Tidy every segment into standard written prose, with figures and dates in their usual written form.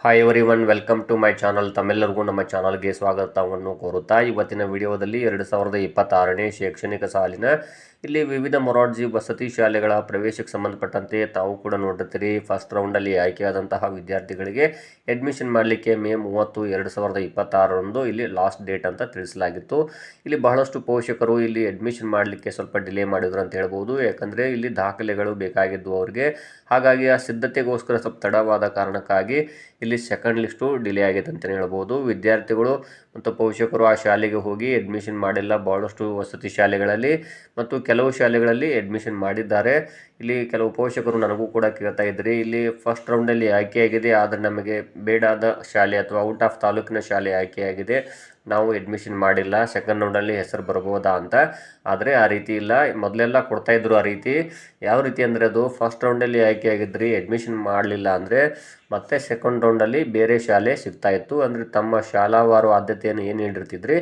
Hi everyone, welcome to my channel. ತಮ್ಮೆಲ್ಲರಿಗೂ ನಮ್ಮ ಚಾನಲ್ಗೆ ಸ್ವಾಗತವನ್ನು ಕೋರುತ್ತಾ ಇವತ್ತಿನ ವಿಡಿಯೋದಲ್ಲಿ 2026ನೇ ಶೈಕ್ಷಣಿಕ ಸಾಲಿನ ಇಲ್ಲಿ ವಿವಿಧ ಮೊರಾರ್ಜಿ ವಸತಿ ಶಾಲೆಗಳ ಪ್ರವೇಶಕ್ಕೆ ಸಂಬಂಧಪಟ್ಟಂತೆ ತಾವು ಕೂಡ ನೋಡಿರ್ತೀರಿ. ಫಸ್ಟ್ ರೌಂಡಲ್ಲಿ ಆಯ್ಕೆಯಾದಂತಹ ವಿದ್ಯಾರ್ಥಿಗಳಿಗೆ ಅಡ್ಮಿಷನ್ ಮಾಡಲಿಕ್ಕೆ ಮೇ 30, 2026ರಂದು ಇಲ್ಲಿ ಲಾಸ್ಟ್ ಡೇಟ್ ಅಂತ ತಿಳಿಸಲಾಗಿತ್ತು. ಇಲ್ಲಿ ಬಹಳಷ್ಟು ಪೋಷಕರು ಇಲ್ಲಿ ಅಡ್ಮಿಷನ್ ಮಾಡಲಿಕ್ಕೆ ಸ್ವಲ್ಪ ಡಿಲೇ ಮಾಡಿದ್ರು ಅಂತ ಹೇಳ್ಬೋದು. ಯಾಕಂದರೆ ಇಲ್ಲಿ ದಾಖಲೆಗಳು ಬೇಕಾಗಿದ್ದು ಅವರಿಗೆ, ಹಾಗಾಗಿ ಆ ಸಿದ್ಧತೆಗೋಸ್ಕರ ಸ್ವಲ್ಪ ತಡವಾದ ಕಾರಣಕ್ಕಾಗಿ ಇಲ್ಲಿ ಸೆಕೆಂಡ್ ಲಿಸ್ಟು ಡಿಲೇ ಆಗಿದೆ ಅಂತಲೇ ಹೇಳ್ಬೋದು. ವಿದ್ಯಾರ್ಥಿಗಳು ಮತ್ತು ಪೋಷಕರು ಆ ಶಾಲೆಗೆ ಹೋಗಿ ಅಡ್ಮಿಷನ್ ಮಾಡಿಲ್ಲ. ಭಾಳಷ್ಟು ವಸತಿ ಶಾಲೆಗಳಲ್ಲಿ ಮತ್ತು ಕೆಲವು ಶಾಲೆಗಳಲ್ಲಿ ಅಡ್ಮಿಷನ್ ಮಾಡಿದ್ದಾರೆ. ಇಲ್ಲಿ ಕೆಲವು ಪೋಷಕರು ನನಗೂ ಕೂಡ ಕೇಳ್ತಾ ಇದ್ರಿ, ಇಲ್ಲಿ ಫಸ್ಟ್ ರೌಂಡಲ್ಲಿ ಆಯ್ಕೆಯಾಗಿದೆ, ಆದರೆ ನಮಗೆ ಬೇಡಾದ ಶಾಲೆ ಅಥವಾ ಔಟ್ ಆಫ್ ತಾಲೂಕಿನ ಶಾಲೆ ಆಯ್ಕೆಯಾಗಿದೆ, ನಾವು ಅಡ್ಮಿಷನ್ ಮಾಡಿಲ್ಲ, ಸೆಕೆಂಡ್ ರೌಂಡಲ್ಲಿ ಹೆಸರು ಬರ್ಬೋದಾ ಅಂತ. ಆದರೆ ಆ ರೀತಿ ಇಲ್ಲ. ಮೊದಲೆಲ್ಲ ಕೊಡ್ತಾಯಿದ್ರು ಆ ರೀತಿ. ಯಾವ ರೀತಿ ಅಂದರೆ, ಅದು ಫಸ್ಟ್ ರೌಂಡಲ್ಲಿ ಆಯ್ಕೆಯಾಗಿದ್ರಿ, ಅಡ್ಮಿಷನ್ ಮಾಡಲಿಲ್ಲ ಅಂದರೆ ಮತ್ತೆ ಸೆಕೆಂಡ್ ರೌಂಡಲ್ಲಿ ಬೇರೆ ಶಾಲೆ ಸಿಗ್ತಾಯಿತ್ತು. ಅಂದರೆ ತಮ್ಮ ಶಾಲಾವಾರು ಆದ್ಯತೆಯನ್ನು ಏನು ನೀಡಿರ್ತಿದ್ರಿ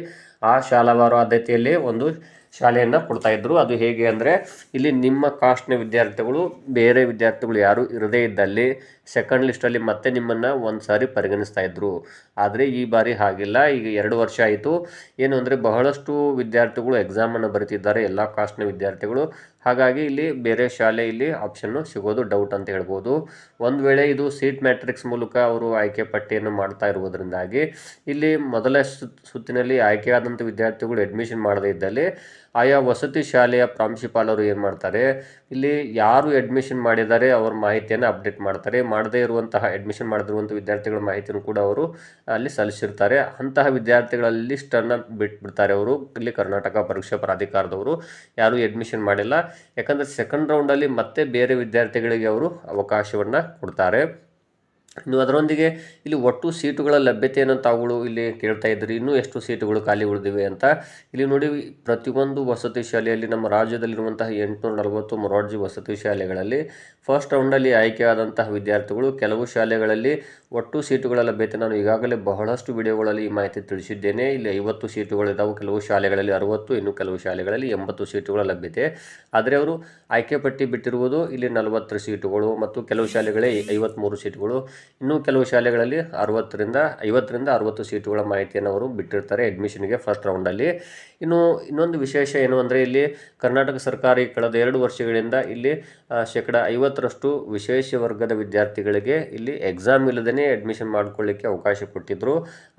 ಆ ಶಾಲಾವಾರು ಆದ್ಯತೆಯಲ್ಲಿ ಒಂದು ಶಾಲೆಯನ್ನು ಕೊಡ್ತಾಯಿದ್ರು. ಅದು ಹೇಗೆ ಅಂದರೆ, ಇಲ್ಲಿ ನಿಮ್ಮ ಕಾಸ್ಟ್ನ ವಿದ್ಯಾರ್ಥಿಗಳು ಬೇರೆ ವಿದ್ಯಾರ್ಥಿಗಳು ಯಾರು ಇರದೇ ಇದ್ದಲ್ಲಿ ಸೆಕೆಂಡ್ ಲಿಸ್ಟಲ್ಲಿ ಮತ್ತೆ ನಿಮ್ಮನ್ನು ಒಂದು ಸಾರಿ ಪರಿಗಣಿಸ್ತಾ ಇದ್ದರು. ಆದರೆ ಈ ಬಾರಿ ಹಾಗಿಲ್ಲ. ಈಗ 2 ವರ್ಷ ಆಯಿತು. ಏನು ಅಂದರೆ, ಬಹಳಷ್ಟು ವಿದ್ಯಾರ್ಥಿಗಳು ಎಕ್ಸಾಮನ್ನು ಬರೀತಿದ್ದಾರೆ, ಎಲ್ಲ ಕಾಸ್ಟ್ನ ವಿದ್ಯಾರ್ಥಿಗಳು. ಹಾಗಾಗಿ ಇಲ್ಲಿ ಬೇರೆ ಶಾಲೆ ಇಲ್ಲಿ ಆಪ್ಷನ್ನು ಸಿಗೋದು ಡೌಟ್ ಅಂತ ಹೇಳ್ಬೋದು. ಒಂದು ವೇಳೆ ಇದು ಸೀಟ್ ಮ್ಯಾಟ್ರಿಕ್ಸ್ ಮೂಲಕ ಅವರು ಆಯ್ಕೆ ಪಟ್ಟಿಯನ್ನು ಮಾಡ್ತಾ ಇರುವುದರಿಂದಾಗಿ ಇಲ್ಲಿ ಮೊದಲ ಸುತ್ತಿನಲ್ಲಿ ಆಯ್ಕೆಯಾದಂಥ ವಿದ್ಯಾರ್ಥಿಗಳು ಅಡ್ಮಿಷನ್ ಮಾಡದೇ ಇದ್ದಲ್ಲಿ ಆಯಾ ವಸತಿ ಶಾಲೆಯ ಪ್ರಾಂಶುಪಾಲರು ಏನು ಮಾಡ್ತಾರೆ, ಇಲ್ಲಿ ಯಾರು ಅಡ್ಮಿಷನ್ ಮಾಡಿದ್ದಾರೆ ಅವರ ಮಾಹಿತಿಯನ್ನು ಅಪ್ಡೇಟ್ ಮಾಡ್ತಾರೆ. ಮಾಡದೇ ಇರುವಂತಹ ಅಡ್ಮಿಷನ್ ಮಾಡದಿರುವಂಥ ವಿದ್ಯಾರ್ಥಿಗಳ ಮಾಹಿತಿಯನ್ನು ಕೂಡ ಅವರು ಅಲ್ಲಿ ಸಲ್ಲಿಸಿರ್ತಾರೆ. ಅಂತಹ ವಿದ್ಯಾರ್ಥಿಗಳ ಲಿಸ್ಟನ್ನು ಬಿಟ್ಬಿಡ್ತಾರೆ ಅವರು. ಇಲ್ಲಿ ಕರ್ನಾಟಕ ಪರೀಕ್ಷಾ ಪ್ರಾಧಿಕಾರದವರು ಯಾರು ಅಡ್ಮಿಷನ್ ಮಾಡಿಲ್ಲ, ಯಾಕಂದರೆ ಸೆಕೆಂಡ್ ರೌಂಡಲ್ಲಿ ಮತ್ತೆ ಬೇರೆ ವಿದ್ಯಾರ್ಥಿಗಳಿಗೆ ಅವರು ಅವಕಾಶವನ್ನು ಕೊಡ್ತಾರೆ. ಇನ್ನು ಅದರೊಂದಿಗೆ ಇಲ್ಲಿ ಒಟ್ಟು ಸೀಟುಗಳ ಲಭ್ಯತೆಯನ್ನು ತಾವುಗಳು ಇಲ್ಲಿ ಕೇಳ್ತಾ ಇದ್ರಿ, ಇನ್ನೂ ಎಷ್ಟು ಸೀಟುಗಳು ಖಾಲಿ ಉಳಿದಿವೆ ಅಂತ. ಇಲ್ಲಿ ನೋಡಿ, ಪ್ರತಿಯೊಂದು ವಸತಿ ಶಾಲೆಯಲ್ಲಿ ನಮ್ಮ ರಾಜ್ಯದಲ್ಲಿರುವಂತಹ 840 ಮೊರಾರ್ಜಿ ವಸತಿ ಶಾಲೆಗಳಲ್ಲಿ ಫಸ್ಟ್ ರೌಂಡಲ್ಲಿ ಆಯ್ಕೆಯಾದಂತಹ ವಿದ್ಯಾರ್ಥಿಗಳು, ಕೆಲವು ಶಾಲೆಗಳಲ್ಲಿ ಒಟ್ಟು ಸೀಟುಗಳ ಲಭ್ಯತೆ ನಾನು ಈಗಾಗಲೇ ಬಹಳಷ್ಟು ವಿಡಿಯೋಗಳಲ್ಲಿ ಈ ಮಾಹಿತಿ ತಿಳಿಸಿದ್ದೇನೆ. ಇಲ್ಲಿ 50 ಸೀಟುಗಳಿದ್ದಾವೆ, ಕೆಲವು ಶಾಲೆಗಳಲ್ಲಿ 60, ಇನ್ನು ಕೆಲವು ಶಾಲೆಗಳಲ್ಲಿ 80 ಸೀಟುಗಳ ಲಭ್ಯತೆ. ಆದರೆ ಅವರು ಆಯ್ಕೆ ಪಟ್ಟಿ ಬಿಟ್ಟಿರುವುದು ಇಲ್ಲಿ 40 ಸೀಟುಗಳು ಮತ್ತು ಕೆಲವು ಶಾಲೆಗಳೇ 53 ಸೀಟುಗಳು, ಇನ್ನು ಕೆಲವು ಶಾಲೆಗಳಲ್ಲಿ 50ರಿಂದ 60 ಸೀಟುಗಳ ಮಾಹಿತಿಯನ್ನು ಅವರು ಬಿಟ್ಟಿರ್ತಾರೆ ಅಡ್ಮಿಷನ್ಗೆ ಫಸ್ಟ್ ರೌಂಡಲ್ಲಿ. ಇನ್ನೊಂದು ವಿಶೇಷ ಏನು ಅಂದರೆ, ಇಲ್ಲಿ ಕರ್ನಾಟಕ ಸರ್ಕಾರ ಕಳೆದ 2 ವರ್ಷಗಳಿಂದ ಇಲ್ಲಿ 50% ವಿಶೇಷ ವರ್ಗದ ವಿದ್ಯಾರ್ಥಿಗಳಿಗೆ ಇಲ್ಲಿ ಎಕ್ಸಾಮ್ ಇಲ್ಲದೇ ಅಡ್ಮಿಷನ್ ಮಾಡ್ಕೊಳ್ಳಿಕ್ಕೆ ಅವಕಾಶ ಕೊಟ್ಟಿದ್ದರು.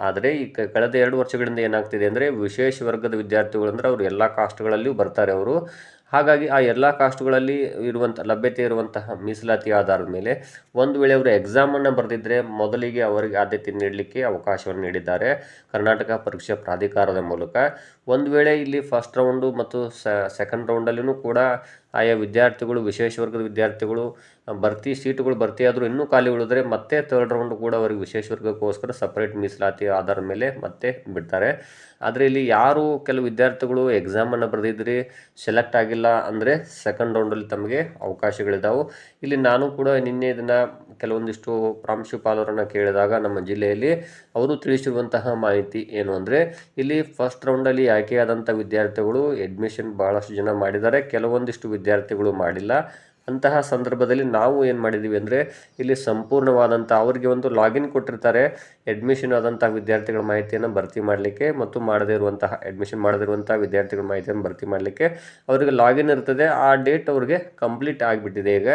ಆದರೆ ಈ ಕಳೆದ 2 ವರ್ಷಗಳಿಂದ ಏನಾಗ್ತಿದೆ ಅಂದರೆ, ವಿಶೇಷ ವರ್ಗದ ವಿದ್ಯಾರ್ಥಿಗಳು ಅಂದರೆ ಅವರು ಎಲ್ಲ ಕಾಸ್ಟ್ಗಳಲ್ಲಿಯೂ ಬರ್ತಾರೆ ಅವರು. ಹಾಗಾಗಿ ಆ ಎಲ್ಲ ಕಾಸ್ಟ್ಗಳಲ್ಲಿ ಲಭ್ಯತೆ ಇರುವಂತಹ ಮೀಸಲಾತಿ ಆಧಾರದ ಮೇಲೆ ಒಂದು ವೇಳೆ ಅವರು ಎಕ್ಸಾಮನ್ನು ಬರೆದಿದ್ದರೆ ಮೊದಲಿಗೆ ಅವರಿಗೆ ಆದ್ಯತೆ ನೀಡಲಿಕ್ಕೆ ಅವಕಾಶವನ್ನು ನೀಡಿದ್ದಾರೆ ಕರ್ನಾಟಕ ಪರೀಕ್ಷಾ ಪ್ರಾಧಿಕಾರದ ಮೂಲಕ. ಒಂದು ವೇಳೆ ಇಲ್ಲಿ ಫಸ್ಟ್ ರೌಂಡು ಮತ್ತು ಸೆಕೆಂಡ್ ರೌಂಡಲ್ಲಿಯೂ ಕೂಡ ಆಯಾ ವಿದ್ಯಾರ್ಥಿಗಳು, ವಿಶೇಷ ವರ್ಗದ ವಿದ್ಯಾರ್ಥಿಗಳು ಸೀಟುಗಳು ಭರ್ತಿಯಾದರೂ ಇನ್ನೂ ಖಾಲಿ ಉಳಿದ್ರೆ ಮತ್ತೆ ಥರ್ಡ್ ರೌಂಡ್ ಕೂಡ ಅವರಿಗೆ ವಿಶೇಷ ವರ್ಗಕ್ಕೋಸ್ಕರ ಸಪ್ರೇಟ್ ಮೀಸಲಾತಿ ಆಧಾರದ ಮೇಲೆ ಮತ್ತೆ ಬಿಡ್ತಾರೆ. ಆದರೆ ಇಲ್ಲಿ ಯಾರು ಕೆಲವು ವಿದ್ಯಾರ್ಥಿಗಳು ಎಕ್ಸಾಮನ್ನು ಬರೆದಿದ್ರಿ, ಸೆಲೆಕ್ಟ್ ಆಗಿಲ್ಲ ಅಂದರೆ ಸೆಕೆಂಡ್ ರೌಂಡಲ್ಲಿ ತಮಗೆ ಅವಕಾಶಗಳಿದ್ದಾವೆ. ಇಲ್ಲಿ ನಾನು ಕೂಡ ನಿನ್ನೆ ಇದನ್ನು ಕೆಲವೊಂದಿಷ್ಟು ಪ್ರಾಂಶುಪಾಲರನ್ನು ಕೇಳಿದಾಗ ನಮ್ಮ ಜಿಲ್ಲೆಯಲ್ಲಿ ಅವರು ತಿಳಿಸಿರುವಂತಹ ಮಾಹಿತಿ ಏನು ಅಂದರೆ, ಇಲ್ಲಿ ಫಸ್ಟ್ ರೌಂಡಲ್ಲಿ ಆಯ್ಕೆಯಾದಂಥ ವಿದ್ಯಾರ್ಥಿಗಳು ಅಡ್ಮಿಷನ್ ಭಾಳಷ್ಟು ಜನ ಮಾಡಿದ್ದಾರೆ, ಕೆಲವೊಂದಿಷ್ಟು ವಿದ್ಯಾರ್ಥಿಗಳು ಮಾಡಿಲ್ಲ. ಅಂತಹ ಸಂದರ್ಭದಲ್ಲಿ ನಾವು ಏನು ಮಾಡಿದ್ದೀವಿ ಅಂದರೆ, ಇಲ್ಲಿ ಸಂಪೂರ್ಣವಾದಂಥ ಅವರಿಗೆ ಒಂದು ಲಾಗಿನ್ ಕೊಟ್ಟಿರ್ತಾರೆ ಅಡ್ಮಿಷನ್ ಆದಂಥ ವಿದ್ಯಾರ್ಥಿಗಳ ಮಾಹಿತಿಯನ್ನು ಭರ್ತಿ ಮಾಡಲಿಕ್ಕೆ ಮತ್ತು ಅಡ್ಮಿಷನ್ ಮಾಡದಿರುವಂಥ ವಿದ್ಯಾರ್ಥಿಗಳ ಮಾಹಿತಿಯನ್ನು ಭರ್ತಿ ಮಾಡಲಿಕ್ಕೆ ಅವರಿಗೆ ಲಾಗಿನ್ ಇರ್ತದೆ. ಆ ಡೇಟ್ ಅವ್ರಿಗೆ ಕಂಪ್ಲೀಟ್ ಆಗಿಬಿಟ್ಟಿದೆ. ಈಗ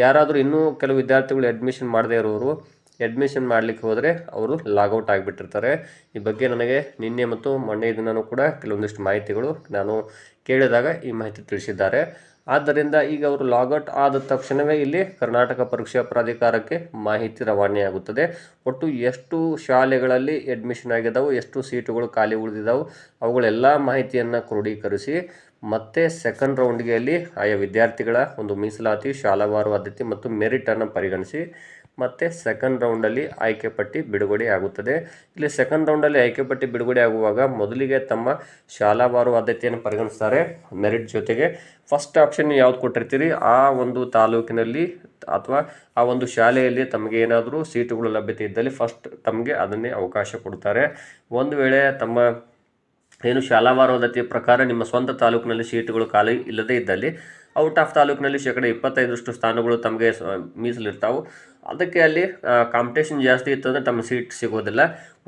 ಯಾರಾದರೂ ಇನ್ನೂ ಕೆಲವು ವಿದ್ಯಾರ್ಥಿಗಳು ಅಡ್ಮಿಷನ್ ಮಾಡದೇ ಇರೋರು ಅಡ್ಮಿಷನ್ ಮಾಡಲಿಕ್ಕೆ ಹೋದರೆ ಅವರು ಲಾಗೌಟ್ ಆಗಿಬಿಟ್ಟಿರ್ತಾರೆ. ಈ ಬಗ್ಗೆ ನನಗೆ ನಿನ್ನೆ ಮತ್ತು ಮೊನ್ನೆ ದಿನವೂ ಕೂಡ ಕೆಲವೊಂದಿಷ್ಟು ಮಾಹಿತಿಗಳು ನಾನು ಕೇಳಿದಾಗ ಈ ಮಾಹಿತಿ ತಿಳಿಸಿದ್ದಾರೆ. ಆದ್ದರಿಂದ ಈಗ ಅವರು ಲಾಗೌಟ್ ಆದ ತಕ್ಷಣವೇ ಇಲ್ಲಿ ಕರ್ನಾಟಕ ಪರೀಕ್ಷಾ ಪ್ರಾಧಿಕಾರಕ್ಕೆ ಮಾಹಿತಿ ರವಾನೆಯಾಗುತ್ತದೆ. ಒಟ್ಟು ಎಷ್ಟು ಶಾಲೆಗಳಲ್ಲಿ ಅಡ್ಮಿಷನ್ ಆಗಿದ್ದಾವೆ, ಎಷ್ಟು ಸೀಟುಗಳು ಖಾಲಿ ಉಳಿದಿದ್ದಾವೆ, ಅವುಗಳೆಲ್ಲ ಮಾಹಿತಿಯನ್ನು ಕ್ರೋಢೀಕರಿಸಿ ಮತ್ತೆ ಸೆಕೆಂಡ್ ರೌಂಡ್ಗೆ ಅಲ್ಲಿ ಆಯಾ ವಿದ್ಯಾರ್ಥಿಗಳ ಒಂದು ಮೀಸಲಾತಿ, ಶಾಲಾವಾರು ಆದ್ಯತೆ ಮತ್ತು ಮೆರಿಟನ್ನು ಪರಿಗಣಿಸಿ ಮತ್ತು ಸೆಕೆಂಡ್ ರೌಂಡಲ್ಲಿ ಆಯ್ಕೆ ಪಟ್ಟಿ ಬಿಡುಗಡೆ ಆಗುತ್ತದೆ. ಇಲ್ಲಿ ಸೆಕೆಂಡ್ ರೌಂಡಲ್ಲಿ ಆಯ್ಕೆ ಪಟ್ಟಿ ಬಿಡುಗಡೆ ಆಗುವಾಗ ಮೊದಲಿಗೆ ತಮ್ಮ ಶಾಲಾವಾರು ಆದ್ಯತೆಯನ್ನು ಪರಿಗಣಿಸ್ತಾರೆ ಮೆರಿಟ್ ಜೊತೆಗೆ. ಫಸ್ಟ್ ಆಪ್ಷನ್ ಯಾವ್ದು ಕೊಟ್ಟಿರ್ತೀರಿ ಆ ಒಂದು ತಾಲೂಕಿನಲ್ಲಿ ಅಥವಾ ಆ ಒಂದು ಶಾಲೆಯಲ್ಲಿ ತಮಗೆ ಏನಾದರೂ ಸೀಟುಗಳು ಲಭ್ಯತೆ ಇದ್ದಲ್ಲಿ ಫಸ್ಟ್ ತಮಗೆ ಅದನ್ನೇ ಅವಕಾಶ ಕೊಡ್ತಾರೆ. ಒಂದು ವೇಳೆ ತಮ್ಮ ಏನು ಶಾಲಾವಾರು ಆದ್ಯತೆಯ ಪ್ರಕಾರ ನಿಮ್ಮ ಸ್ವಂತ ತಾಲೂಕಿನಲ್ಲಿ ಸೀಟುಗಳು ಖಾಲಿ ಇಲ್ಲದೇ ಇದ್ದಲ್ಲಿ ಔಟ್ ಆಫ್ ತಾಲೂಕಿನಲ್ಲಿ 25% ಸ್ಥಾನಗಳು ತಮಗೆ ಮೀಸಲಿರ್ತಾವೆ. ಅದಕ್ಕೆ ಅಲ್ಲಿ ಕಾಂಪಿಟೇಷನ್ ಜಾಸ್ತಿ ಇತ್ತು ಅಂದರೆ ತಮ್ಮ ಸೀಟ್ ಸಿಗೋದಿಲ್ಲ.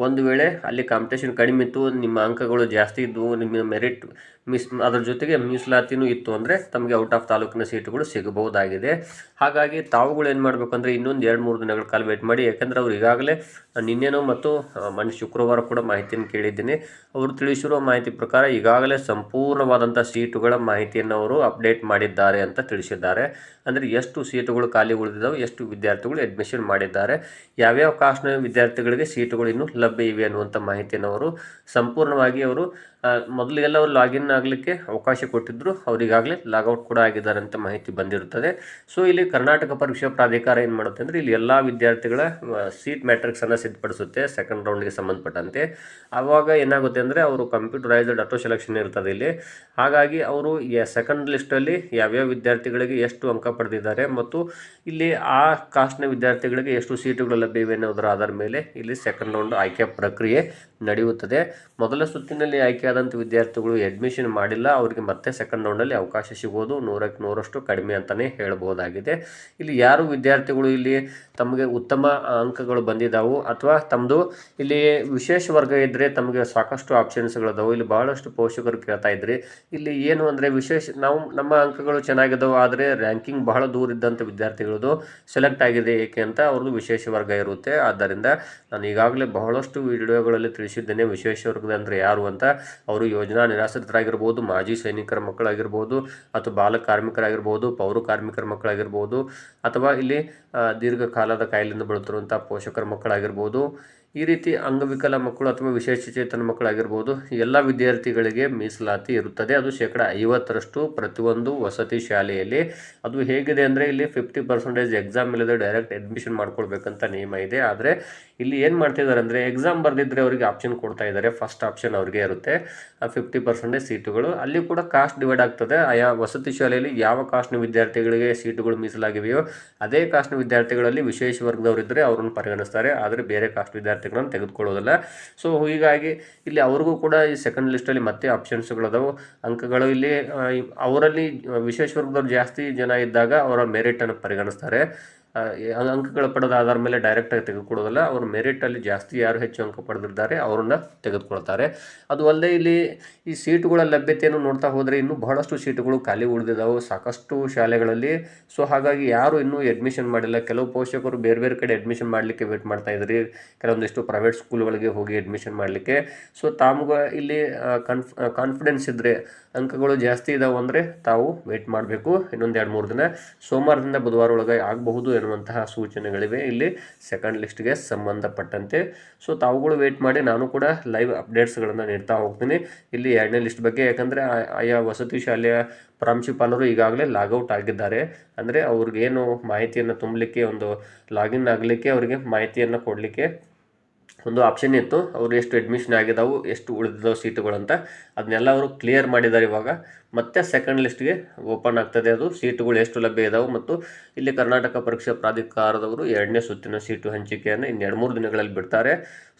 ಒಂದು ವೇಳೆ ಅಲ್ಲಿ ಕಾಂಪಿಟೇಷನ್ ಕಡಿಮೆ ಇತ್ತು, ನಿಮ್ಮ ಅಂಕಗಳು ಜಾಸ್ತಿ ಇದ್ದವು, ನಿಮ್ಮ ಮೆರಿಟ್ ಅದ್ರ ಜೊತೆಗೆ ಮೀಸಲಾತಿನೂ ಇತ್ತು ಅಂದರೆ ತಮಗೆ ಔಟ್ ಆಫ್ ತಾಲೂಕಿನ ಸೀಟುಗಳು ಸಿಗಬಹುದಾಗಿದೆ. ಹಾಗಾಗಿ ತಾವುಗಳು ಏನು ಮಾಡಬೇಕಂದ್ರೆ ಇನ್ನೊಂದು 2-3 ದಿನಗಳ ಕಾಲ ವೇಟ್ ಮಾಡಿ. ಯಾಕಂದರೆ ಅವ್ರು ಈಗಾಗಲೇ ನಿನ್ನೆನೂ ಮತ್ತು ಮೊನ್ನೆ ಶುಕ್ರವಾರ ಕೂಡ ಮಾಹಿತಿಯನ್ನು ಕೇಳಿದ್ದೀನಿ. ಅವರು ತಿಳಿಸಿರುವ ಮಾಹಿತಿ ಪ್ರಕಾರ ಈಗಾಗಲೇ ಸಂಪೂರ್ಣವಾದಂಥ ಸೀಟುಗಳ ಮಾಹಿತಿಯನ್ನು ಅವರು ಅಪ್ಡೇಟ್ ಮಾಡಿದ್ದಾರೆ ಅಂತ ತಿಳಿಸಿದ್ದಾರೆ. ಅಂದರೆ ಎಷ್ಟು ಸೀಟುಗಳು ಖಾಲಿ ಉಳಿದಿದ್ದಾವೆ, ಎಷ್ಟು ವಿದ್ಯಾರ್ಥಿಗಳು ಅಡ್ಮಿಷನ್ ಮಾಡಿದ್ದಾರೆ, ಯಾವ್ಯಾವ ಕಾಸ್ಟ್ನ ವಿದ್ಯಾರ್ಥಿಗಳಿಗೆ ಸೀಟುಗಳು ಇನ್ನೂ ಲಭ್ಯ ಇವೆ ಅನ್ನುವಂಥ ಮಾಹಿತಿಯನ್ನು ಅವರು ಸಂಪೂರ್ಣವಾಗಿ ಅವರು ಮೊದಲಿಗೆಲ್ಲ ಅವರು ಲಾಗಿನ್ ಆಗಲಿಕ್ಕೆ ಅವಕಾಶ ಕೊಟ್ಟಿದ್ದರು. ಅವರಿಗಾಗಲೇ ಲಾಗೌಟ್ ಕೂಡ ಆಗಿದ್ದಾರೆ ಅಂತ ಮಾಹಿತಿ ಬಂದಿರುತ್ತದೆ. ಸೊ ಇಲ್ಲಿ ಕರ್ನಾಟಕ ಪರೀಕ್ಷಾ ಪ್ರಾಧಿಕಾರ ಏನು ಮಾಡುತ್ತೆ ಅಂದರೆ ಇಲ್ಲಿ ಎಲ್ಲ ವಿದ್ಯಾರ್ಥಿಗಳ ಸೀಟ್ ಮ್ಯಾಟ್ರಿಕ್ಸನ್ನು ಸಿದ್ಧಪಡಿಸುತ್ತೆ ಸೆಕೆಂಡ್ ರೌಂಡ್ಗೆ ಸಂಬಂಧಪಟ್ಟಂತೆ. ಆವಾಗ ಏನಾಗುತ್ತೆ ಅಂದರೆ ಅವರು ಕಂಪ್ಯೂಟರೈಸ್ಡ್ ಆಟೋ ಸೆಲೆಕ್ಷನ್ ಇರ್ತದೆ ಇಲ್ಲಿ. ಹಾಗಾಗಿ ಅವರು ಸೆಕೆಂಡ್ ಲಿಸ್ಟಲ್ಲಿ ಯಾವ್ಯಾವ ವಿದ್ಯಾರ್ಥಿಗಳಿಗೆ ಎಷ್ಟು ಅಂಕ ಪಡೆದಿದ್ದಾರೆ ಮತ್ತು ಇಲ್ಲಿ ಆ ಕಾಸ್ಟ್ನ ವಿದ್ಯಾರ್ಥಿಗಳಿಗೆ ಎಷ್ಟು ಸೀಟುಗಳು ಲಭ್ಯ ಇವೆ ಅನ್ನೋದರ ಆಧಾರ ಮೇಲೆ ಇಲ್ಲಿ ಸೆಕೆಂಡ್ ರೌಂಡ್ ಆಯ್ಕೆ ಪ್ರಕ್ರಿಯೆ ನಡೆಯುತ್ತದೆ. ಮೊದಲ ಸುತ್ತಿನಲ್ಲಿ ಆಯ್ಕೆಯಾದಂಥ ವಿದ್ಯಾರ್ಥಿಗಳು ಅಡ್ಮಿಷನ್ ಮಾಡಿಲ್ಲ, ಅವರಿಗೆ ಮತ್ತೆ ಸೆಕೆಂಡ್ ರೌಂಡಲ್ಲಿ ಅವಕಾಶ ಸಿಗೋದು 100ಕ್ಕೆ 100ರಷ್ಟು ಕಡಿಮೆ ಅಂತಲೇ ಹೇಳ್ಬೋದಾಗಿದೆ. ಇಲ್ಲಿ ಯಾರು ವಿದ್ಯಾರ್ಥಿಗಳು ಇಲ್ಲಿ ತಮಗೆ ಉತ್ತಮ ಅಂಕಗಳು ಬಂದಿದ್ದಾವೆ ಅಥವಾ ತಮ್ಮದು ಇಲ್ಲಿ ವಿಶೇಷ ವರ್ಗ ಇದ್ದರೆ ತಮಗೆ ಸಾಕಷ್ಟು ಆಪ್ಷನ್ಸ್ಗಳಿದಾವೆ. ಇಲ್ಲಿ ಭಾಳಷ್ಟು ಪೋಷಕರು ಕೇಳ್ತಾ ಇದ್ರಿ, ಇಲ್ಲಿ ಏನು ಅಂದರೆ ನಮ್ಮ ಅಂಕಗಳು ಚೆನ್ನಾಗಿದ್ದಾವೆ ಆದರೆ ರ್ಯಾಂಕಿಂಗ್ ಬಹಳ ದೂರ ಇದ್ದಂಥ ವಿದ್ಯಾರ್ಥಿಗಳದು ಸೆಲೆಕ್ಟ್ ಆಗಿದೆ ಏಕೆ ಅಂತ ಅವ್ರದ್ದು ವಿಶೇಷ ವರ್ಗ ಇರುತ್ತೆ. ಆದ್ದರಿಂದ ನಾನು ಈಗಾಗಲೇ ಬಹಳಷ್ಟು ವಿಡಿಯೋಗಳಲ್ಲಿ ತಿಳಿಸಿದ್ದೇನೆ ವಿಶೇಷ ವರ್ಗದ ಅಂದರೆ ಯಾರು ಅಂತ. ಅವರು ಯೋಜನಾ ನಿರಾಶ್ರಿತರಾಗಿರ್ಬೋದು, ಮಾಜಿ ಸೈನಿಕರ ಮಕ್ಕಳಾಗಿರ್ಬೋದು, ಅಥವಾ ಬಾಲ ಕಾರ್ಮಿಕರಾಗಿರ್ಬೋದು, ಪೌರ ಕಾರ್ಮಿಕರ ಮಕ್ಕಳಾಗಿರ್ಬೋದು, ಅಥವಾ ಇಲ್ಲಿ ದೀರ್ಘಕಾಲದ ಕಾಯಿಲೆಯಿಂದ ಬಳಲುತ್ತಿರುವಂಥ ಪೋಷಕರ ಮಕ್ಕಳಾಗಿರ್ಬೋದು, ಈ ರೀತಿ ಅಂಗವಿಕಲ ಮಕ್ಕಳು ಅಥವಾ ವಿಶೇಷಚೇತನ ಮಕ್ಕಳಾಗಿರ್ಬೋದು, ಎಲ್ಲ ವಿದ್ಯಾರ್ಥಿಗಳಿಗೆ ಮೀಸಲಾತಿ ಇರುತ್ತದೆ. ಅದು 50% ಪ್ರತಿಯೊಂದು ವಸತಿ ಶಾಲೆಯಲ್ಲಿ. ಅದು ಹೇಗಿದೆ ಅಂದರೆ ಇಲ್ಲಿ 50% ಎಕ್ಸಾಮ್ ಇಲ್ಲದೆ ಡೈರೆಕ್ಟ್ ಅಡ್ಮಿಷನ್ ಮಾಡ್ಕೊಳ್ಬೇಕಂತ ನಿಯಮ ಇದೆ. ಆದರೆ ಇಲ್ಲಿ ಏನು ಮಾಡ್ತಿದ್ದಾರೆ ಅಂದರೆ ಎಕ್ಸಾಮ್ ಬರೆದಿದ್ದರೆ ಅವರಿಗೆ ಆಪ್ಷನ್ ಕೊಡ್ತಾ ಇದ್ದಾರೆ. ಫಸ್ಟ್ ಆಪ್ಷನ್ ಅವ್ರಿಗೆ ಇರುತ್ತೆ 50% ಸೀಟುಗಳು. ಅಲ್ಲಿ ಕೂಡ ಕಾಸ್ಟ್ ಡಿವೈಡ್ ಆಗ್ತದೆ. ಆಯಾ ವಸತಿ ಶಾಲೆಯಲ್ಲಿ ಯಾವ ಕಾಸ್ಟ್ನ ವಿದ್ಯಾರ್ಥಿಗಳಿಗೆ ಸೀಟುಗಳು ಮೀಸಲಾಗಿವೆಯೋ ಅದೇ ಕಾಸ್ಟ್ನ ವಿದ್ಯಾರ್ಥಿಗಳಲ್ಲಿ ವಿಶೇಷ ವರ್ಗದವರಿದ್ದರೆ ಅವರನ್ನು ಪರಿಗಣಿಸ್ತಾರೆ, ಆದರೆ ಬೇರೆ ಕಾಸ್ಟ್ ವಿದ್ಯಾರ್ಥಿಗಳನ್ನು ತೆಗೆದುಕೊಳ್ಳೋದಿಲ್ಲ. ಸೊ ಹೀಗಾಗಿ ಇಲ್ಲಿ ಅವ್ರಿಗೂ ಕೂಡ ಈ ಸೆಕೆಂಡ್ ಲಿಸ್ಟಲ್ಲಿ ಮತ್ತೆ ಆಪ್ಷನ್ಸ್ಗಳದಾವು. ಅಂಕಗಳು ಇಲ್ಲಿ ಅವರಲ್ಲಿ ವಿಶೇಷ ವರ್ಗದವ್ರು ಜಾಸ್ತಿ ಜನ ಇದ್ದಾಗ ಅವರ ಮೆರಿಟನ್ನು ಪರಿಗಣಿಸ್ತಾರೆ. ಅಂಕಗಳು ಪಡೆದ ಆಧಾರ ಮೇಲೆ ಡೈರೆಕ್ಟಾಗಿ ತೆಗೆದುಕೊಳ್ಳೋದಿಲ್ಲ. ಅವರು ಮೆರಿಟಲ್ಲಿ ಜಾಸ್ತಿ ಯಾರು ಹೆಚ್ಚು ಅಂಕ ಪಡೆದಿದ್ದಾರೆ ಅವರನ್ನ ತೆಗೆದುಕೊಳ್ತಾರೆ. ಅದು ಅಲ್ಲದೆ ಇಲ್ಲಿ ಈ ಸೀಟುಗಳ ಲಭ್ಯತೆಯನ್ನು ನೋಡ್ತಾ ಹೋದರೆ ಇನ್ನೂ ಬಹಳಷ್ಟು ಸೀಟುಗಳು ಖಾಲಿ ಉಳಿದಿದ್ದಾವೆ ಸಾಕಷ್ಟು ಶಾಲೆಗಳಲ್ಲಿ. ಸೊ ಹಾಗಾಗಿ ಯಾರು ಇನ್ನೂ ಅಡ್ಮಿಷನ್ ಮಾಡಿಲ್ಲ. ಕೆಲವು ಪೋಷಕರು ಬೇರೆ ಬೇರೆ ಕಡೆ ಅಡ್ಮಿಷನ್ ಮಾಡಲಿಕ್ಕೆ ವೇಟ್ ಮಾಡ್ತಾ ಇದ್ರಿ, ಕೆಲವೊಂದಿಷ್ಟು ಪ್ರೈವೇಟ್ ಸ್ಕೂಲ್ಗಳಿಗೆ ಹೋಗಿ ಅಡ್ಮಿಷನ್ ಮಾಡಲಿಕ್ಕೆ. ಸೊ ತಾಮ್ಗೆ ಇಲ್ಲಿ ಕಾನ್ಫಿಡೆನ್ಸ್ ಇದ್ದರೆ, ಅಂಕಗಳು ಜಾಸ್ತಿ ಇದಾವೆ ಅಂದರೆ ತಾವು ವೇಟ್ ಮಾಡಬೇಕು. ಇನ್ನೊಂದು 2-3 ದಿನ, ಸೋಮವಾರದಿಂದ ಬುಧವಾರ ಒಳಗೆ ಆಗಬಹುದು ಎನ್ನುವಂತಹ ಸೂಚನೆಗಳಿವೆ ಇಲ್ಲಿ ಸೆಕೆಂಡ್ ಲಿಸ್ಟ್ಗೆ ಸಂಬಂಧಪಟ್ಟಂತೆ. ಸೊ ತಾವುಗಳು ವೇಟ್ ಮಾಡಿ, ನಾನು ಕೂಡ ಲೈವ್ ಅಪ್ಡೇಟ್ಸ್ಗಳನ್ನು ನೀಡ್ತಾ ಹೋಗ್ತೀನಿ ಇಲ್ಲಿ 2ನೇ ಲಿಸ್ಟ್ ಬಗ್ಗೆ. ಯಾಕಂದರೆ ಆಯಾ ವಸತಿ ಶಾಲೆಯ ಪ್ರಾಂಶುಪಾಲರು ಈಗಾಗಲೇ ಲಾಗೌಟ್ ಆಗಿದ್ದಾರೆ. ಅಂದರೆ ಅವ್ರಿಗೇನು ಮಾಹಿತಿಯನ್ನು ತುಂಬಲಿಕ್ಕೆ, ಒಂದು ಲಾಗಿನ್ ಆಗಲಿಕ್ಕೆ, ಅವರಿಗೆ ಮಾಹಿತಿಯನ್ನು ಕೊಡಲಿಕ್ಕೆ ಒಂದು ಆಪ್ಷನ್ ಇತ್ತು. ಅವರು ಎಷ್ಟು ಅಡ್ಮಿಷನ್ ಆಗಿದ್ದಾವೆ, ಎಷ್ಟು ಉಳಿದಿದ್ದಾವೆ ಸೀಟುಗಳಂತ, ಅದನ್ನೆಲ್ಲ ಅವರು ಕ್ಲಿಯರ್ ಮಾಡಿದ್ದಾರೆ. ಇವಾಗ ಮತ್ತೆ ಸೆಕೆಂಡ್ ಲಿಸ್ಟ್ಗೆ ಓಪನ್ ಆಗ್ತದೆ. ಅದು ಸೀಟುಗಳು ಎಷ್ಟು ಲಭ್ಯ ಇದ್ದಾವೆ ಮತ್ತು ಇಲ್ಲಿ ಕರ್ನಾಟಕ ಪರೀಕ್ಷಾ ಪ್ರಾಧಿಕಾರದವರು 2ನೇ ಸುತ್ತಿನ ಸೀಟು ಹಂಚಿಕೆಯನ್ನು ಇನ್ನು 2-3 ದಿನಗಳಲ್ಲಿ ಬಿಡ್ತಾರೆ.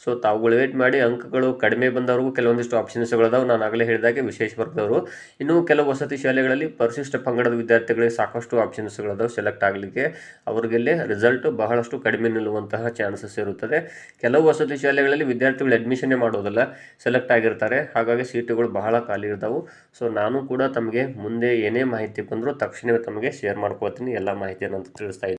ಸೊ ತಾವುಗಳು ವೇಟ್ ಮಾಡಿ. ಅಂಕಗಳು ಕಡಿಮೆ ಬಂದವ್ರಿಗೂ ಕೆಲವೊಂದಿಷ್ಟು ಆಪ್ಷನ್ಸ್ಗಳಿದಾವೆ. ನಾನು ಆಗಲೇ ಹೇಳಿದಾಗೆ ವಿಶೇಷ ವರ್ಗದವರು. ಇನ್ನೂ ಕೆಲವು ವಸತಿ ಶಾಲೆಗಳಲ್ಲಿ ಪರಿಶಿಷ್ಟ ಪಂಗಡದ ವಿದ್ಯಾರ್ಥಿಗಳಿಗೆ ಸಾಕಷ್ಟು ಆಪ್ಷನ್ಸ್ಗಳಿದಾವೆ ಸೆಲೆಕ್ಟ್ ಆಗಲಿಕ್ಕೆ. ಅವ್ರಿಗೆಲ್ಲಿ ರಿಸಲ್ಟ್ ಬಹಳಷ್ಟು ಕಡಿಮೆ ನಿಲ್ಲುವಂತಹ ಚಾನ್ಸಸ್ ಇರುತ್ತದೆ. ಕೆಲವು ವಸತಿ ಶಾಲೆಗಳಲ್ಲಿ ವಿದ್ಯಾರ್ಥಿಗಳು ಅಡ್ಮಿಷನ್ನೇ ಮಾಡೋದಿಲ್ಲ, ಸೆಲೆಕ್ಟ್ ಆಗಿರ್ತಾರೆ. ಹಾಗಾಗಿ ಸೀಟುಗಳು ಬಹಳ ಖಾಲಿ ಇರ್ತಾವೆ. ಸೊ ನಾನು ಕೂಡ ತಮಗೆ ಮುಂದೆ ಏನೇ ಮಾಹಿತಿ ಬಂದರೂ ತಕ್ಷಣವೇ ತಮಗೆ ಶೇರ್ ಮಾಡ್ಕೊಳ್ತೀನಿ, ಎಲ್ಲ ಮಾಹಿತಿಯನ್ನು ಅಂತ ತಿಳಿಸ್ತಾ ಇದ್ದೀನಿ.